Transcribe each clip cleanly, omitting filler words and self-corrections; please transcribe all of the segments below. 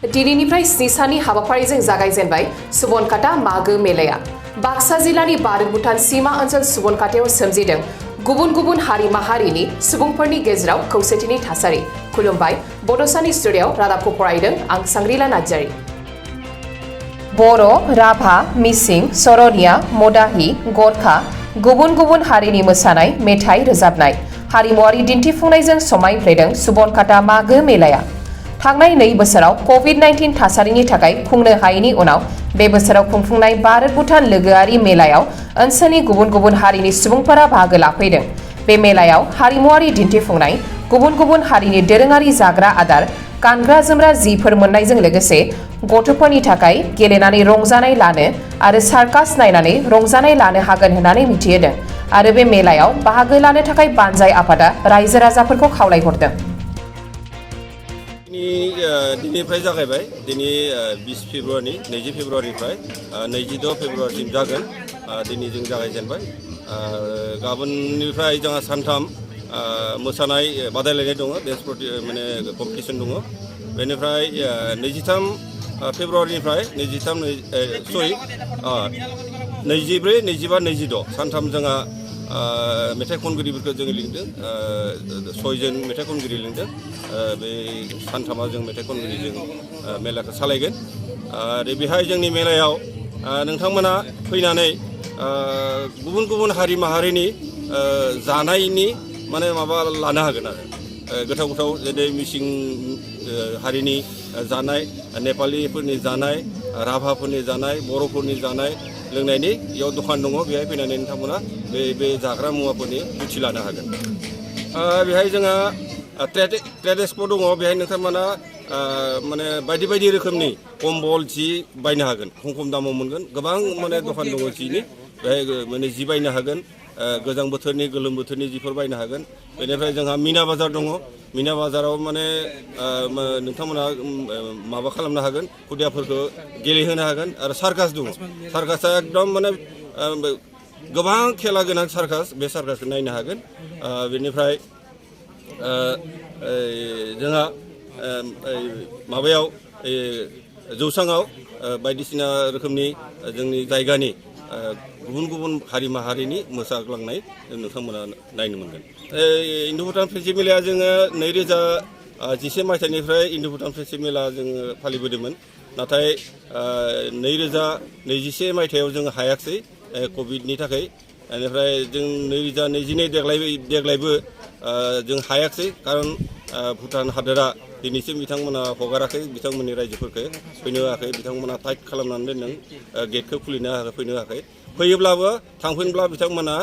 दिनैनिफ्राय 7 साननि हाबाफारिजों जागायजेनबाय सुबनकाटा मागो मेलाया। बाक्सा जिल्लानि भारत भुटान सीमा ओनसोल सुबनकाटायाव सोमजिदों गुबुन गुबुन हारि माहारिनि सुबुंफोरनि गेजेराव खौसेथिनि थासारि। खुलुमबाय, बड'सानि स्टुडिय'आव रादाबखौ फरायदों आं सांग्रिला नार्जारी। बर', राभा, मिसिं, सरनिया, मदाहि, गरखा गुबुन गुबुन हारिनि मोसानाय, मेथाइ रोजाबनाय, हारिमुआरि दिन्थिफुंनायजों समायफ्लेदों सुबनकाटा मागो मेलाया। थांनाय 2 बोसोराव कभिड-19 थासारिनि थाखाय खुंनो हायैनि उनाव बे बोसोराव खुंफुंनाय भारत भुटान लोगोआरि मेलायाव ओनसोलनि गुबुन गुबुन हारिनि सुबुंफोरा बाहागो लाफैदों। बे मेलायाव हारिमुआरि दिन्थिफुंनाय, गुबुन गुबुन हारिनि दोरोङारि जाग्रा आदार, गानग्रा जोमग्रा जिफोर मोननायजों लोगोसे गथ'फोरनि थाखाय गेलेनानै रंजानाय लानो आरो सार्कास नायनानै रंजानाय लानो हागोन होननानै मिथिहोदों आरो बे मेलायाव बाहागो लानो थाखाय बानजाय आफादा रायजो राजाफोरखौ खावलायहरदों। दिनैनिफ्राय जागायबाय। दिनै 20 फेब्रुवारि 20 फेब्रुवारिनिफ्राय 26 फेब्रुवारिसिम जागोन। दिनै जों जागायजेनबाय। गाबोननिफ्राय जोंहा सानथाम मोसानाय बादायलायनाय दङ, डेन्स माने कम्पिटिसन दङ। बेनिफ्राय 23 फेब्रुवारिनिफ्राय 24, 25, 26 सानथाम जोंहा मेथाइ खनगिरिफोरखौ जोङो लिंदों। 6 जन मेथाइ खनगिरि लिंदों। बे सानथामा जों मेथाइ खनगिरिजों मेलाखौ सालायगोन। आरो बेहाय जोंनि मेलायाव नोंथांमोना फैनानै गुबुन गुबुन हारि माहारिनि जानायनि माने माबा लानो हागोन आरो गोथाव गोथाव, जेरै मिसिं हारिनि जानाय, नेपालिफोरनि जानाय, राभाफोरनि जानाय, बर'फोरनि जानाय लोंनायनि बेयाव दखान दङ। बेहाय फैनानै नोंथांमोना बे जाग्रा मुवाफोरनि रुचि लानो हागोन। बेहाय जोंहा ट्रेड एक्सप' दङ। बेहाय नोंथांमोना माने बायदि बायदि रोखोमनि कम्बल जि बायनो हागोन। खम दामाव मोनगोन। गोबां माने दखान दङ जिनि। बेहाय माने जि बायनो हागोन। गोजां बोथोरनि, गोलोम बोथोरनि जिफोर बायनो हागोन। बेनिफ्राय जोंहा मिना बाजार दङ। मिना बाजाराव माने नोंथांमोना माबा खालामनो हागोन, खुदियाफोरखौ गेलेहोनो हागोन। आरो सार्कास दङ। सार्कासा एकदम माने गोबां खेला गोनां सार्कास। बे सार्कासखौ नायनो हागोन। बेनिफ्राय जोंहा माबायाव जौसाङाव बायदिसिना रोखोमनि जोंनि जायगानि गुबुन गुबुन हारि माहारिनि मोसाग्लांनाय नोंथांमोना नायनो मोनगोन। इन्डो भुटान फ्रेन्डशिप मेलाया जोङो 2011 मायथाइनिफ्राय इन्डो भुटान फ्रेन्डशिप मेला जोङो फालिबोदोंमोन। नाथाय 2021 मायथाइयाव जोङो हायाखिसै कभिडनि थाखाय। बेनिफ्राय जों 2022 देग्लायबो जों हायाखिसै, खारन भुटान हादोरा दिनैसिम बिथांमोना हगाराखै, बिथांमोननि रायजोफोरखौ फैनो होआखै। बिथांमोना टाइट खालामनानै दोनदों, गेटखौ खुलिनो होआखै, फैनो होआखै। फैयोब्लाबो थांफिनब्ला बिथांमोना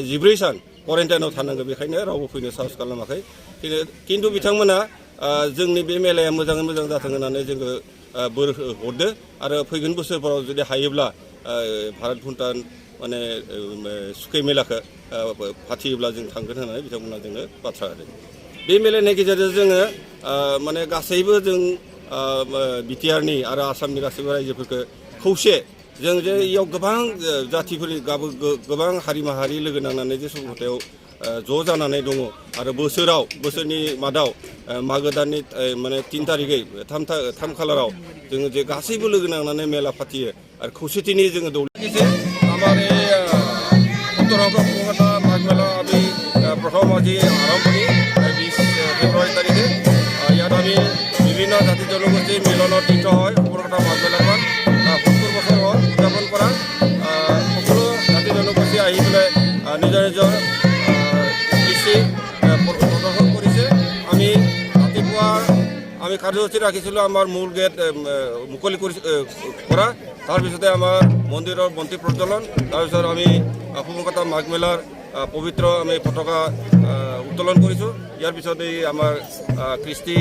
14 सान क्वारेन्टाइनाव थानांगौ, बेखायनो रावबो फैनो साहस खालामाखै। खिन्थु बिथांमोना जोंनि बे मेलाया मोजाङै मोजां जाथों होननानै जोङो बोर हरदो आरो फैगोन बोसोरफोराव जुदि हायोब्ला भारत भुटान माने सुखै मेलाखौ फाथियोब्ला जों थांगोन होननानै बिथांमोना जोंनो बाथ्रा होदों। बे मेलानि गेजेरजों जोङो माने गासैबो जों बिटिआरनि आरो आसामनि गासैबो रायजोफोरखौ खौसे, जों जे इयाव गोबां जाथिफोरनि गोबां हारि माहारि लोगो नांनानै जे सुबनकाटायाव ज' जानानै दङ। आरो बोसोरनि मादाव मागो दाननि माने 3 तारिखै 3 खालाराव जोङो जे गासैबो लोगो नांनानै मेला फाथियो आरो खौसेथिनि जोङो दौलिसे আমার এই উত্তরবঙ্গ কলকাতা মাঘমেলা আমি প্রথম আজি আরম্ভ করি 20 ফেব্রুয়ারি তারিখে। ইয়াত আমি বিভিন্ন জাতি জনগোষ্ঠীৰ মিলনৰ তীৰ্থ হয় কলকাতা মাঘমেলাখন 70 বছৰ হ'ল উদযাপন কৰা। সকলো জাতি জনগোষ্ঠী আহি পেলাই নিজৰ নিজৰ কৃষি প্ৰদৰ্শন কৰিছে। আমি ৰাতিপুৱা কাৰ্যসূচী ৰাখিছিলোঁ আমাৰ মূল গেট মুকলি কৰা। তাৰপিছতে আমাৰ মন্দিৰৰ বন্তি প্ৰজ্বলন, তাৰপিছত আমি সুবনকাটা মাঘ মেলাৰ পবিত্ৰ আমি পতাকা উত্তোলন কৰিছোঁ। ইয়াৰ পিছত এই আমাৰ কৃষ্টি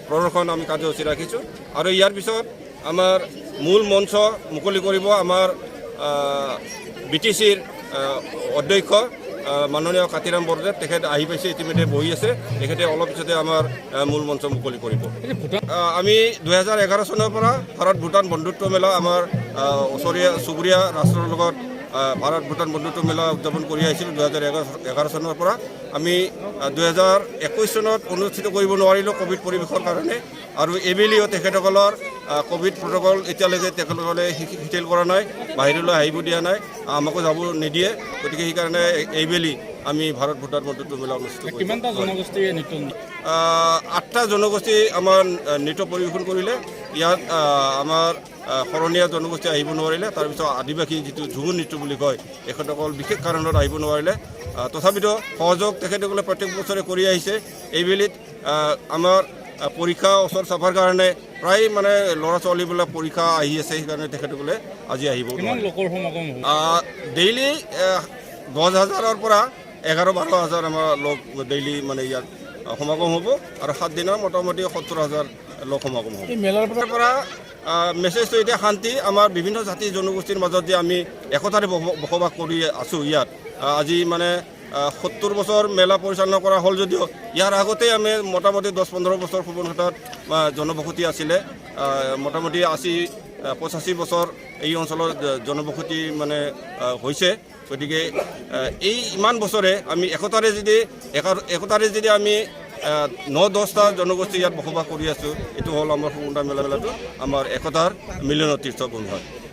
প্ৰদৰ্শন আমি কাৰ্যসূচী ৰাখিছোঁ। আৰু ইয়াৰ পিছত আমাৰ মূল মঞ্চ মুকলি কৰিব আমাৰ BTCৰ অধ্যক্ষ মাননীয় কাতিৰাম বৰদেৱ। তেখেত আহি পাইছে, ইতিমধ্যে বহি আছে। তেখেতে অলপ পিছতে আমাৰ মূল মঞ্চ মুকলি কৰিব। আমি 2011 চনৰ পৰা ভাৰত ভূটান বন্ধুত্ব মেলা আমাৰ ওচৰীয়া চুবুৰীয়া ৰাষ্ট্ৰৰ লগত ভাৰত ভূটান বন্ধুত্ব মেলা উদযাপন কৰি আহিছিলোঁ 2011 চনৰ পৰা। আমি 2021 চনত অনুষ্ঠিত কৰিব নোৱাৰিলোঁ ক'ভিড পৰিৱেশৰ কাৰণে, আৰু এইবেলিও তেখেতসকলৰ ক'ভিড প্ৰট'কল এতিয়ালৈকে তেখেতসকলে শিথিল কৰা নাই, বাহিৰলৈ আহিব দিয়া নাই, আমাকো যাব নিদিয়ে। গতিকে সেইকাৰণে এইবেলি আমি ভাৰত ভূটান বন্ধুত্ব মেলা অনুষ্ঠিত কৰিলোঁ। কিমানটা জনগোষ্ঠীয়ে নৃত্য 8টা জনগোষ্ঠী আমাৰ নৃত্য পৰিৱেশন কৰিলে। ইয়াত আমাৰ শৰণীয়া জনগোষ্ঠী আহিব নোৱাৰিলে, তাৰপিছত আদিবাসী যিটো ঝুমুৰ নৃত্য বুলি কয় এখেতসকল বিশেষ কাৰণত আহিব নোৱাৰিলে। তথাপিতো সহযোগ তেখেতসকলে প্ৰত্যেক বছৰে কৰি আহিছে। এইবেলিত আমাৰ পৰীক্ষা ওচৰ চাপাৰ কাৰণে প্ৰায় মানে ল'ৰা ছোৱালীবিলাক পৰীক্ষা আহি আছে, সেইকাৰণে তেখেতসকলে আজি আহিব। ডেইলি 10,000-ৰ পৰা 11-12,000 আমাৰ লোক ডেইলি মানে ইয়াত সমাগম হ'ব, আৰু 7 দিনৰ মোটামুটি 70,000 লোক সমাগম হ'ব। মেলাৰ পৰা মেছেজটো এতিয়া শান্তি, আমাৰ বিভিন্ন জাতি জনগোষ্ঠীৰ মাজত যে আমি একতাৰে বসবাস কৰি আছোঁ। ইয়াত আজি মানে 70 বছৰ মেলা পৰিচালনা কৰা হ'ল যদিও ইয়াৰ আগতে আমি মোটামুটি 10-15 বছৰ সুবনঘাটত জনবসতি আছিলে। মোটামুটি 80-85 বছৰ এই অঞ্চলৰ জনবসতি মানে হৈছে। গতিকে এই ইমান বছৰে আমি একতাৰে যদি আমি 9-10টা জনগোষ্ঠী ইয়াত বসবাস কৰি আছোঁ, এইটো হ'ল আমাৰ সুবনঘাট মেলাটো আমাৰ একতাৰ মিলনৰ তীৰ্থভূমি হয়।